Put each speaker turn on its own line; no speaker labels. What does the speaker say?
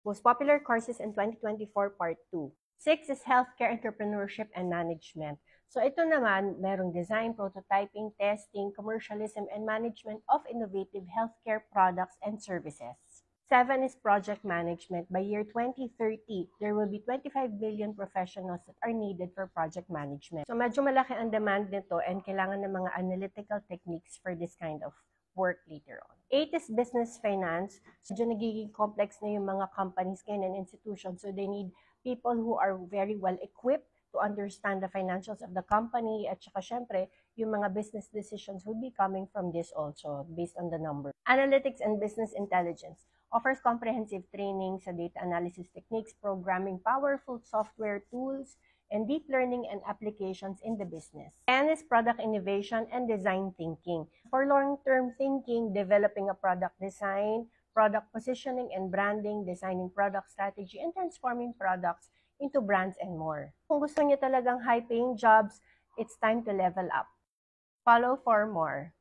Most popular courses in 2024, Part 2. 6 is Healthcare Entrepreneurship and Management. So ito naman, merong design, prototyping, testing, commercialism, and management of innovative healthcare products and services. 7 is Project Management. By year 2030, there will be 25 billion professionals that are needed for project management. So medyo malaki ang demand nito and kailangan ng mga analytical techniques for this kind of work later on. 8 is Business Finance. So dyan nagiging complex na yung mga companies ngayon and institutions. So they need people who are very well equipped to understand the financials of the company at saka syempre, yung mga business decisions will be coming from this also based on the number. Analytics and Business Intelligence offers comprehensive training sa data analysis techniques, programming powerful software tools, and deep learning and applications in the business. 10 is Product Innovation and Design Thinking. For long-term thinking, developing a product design, product positioning and branding, designing product strategy, and transforming products into brands and more. Kung gusto niyo talagang high-paying jobs, it's time to level up. Follow for more.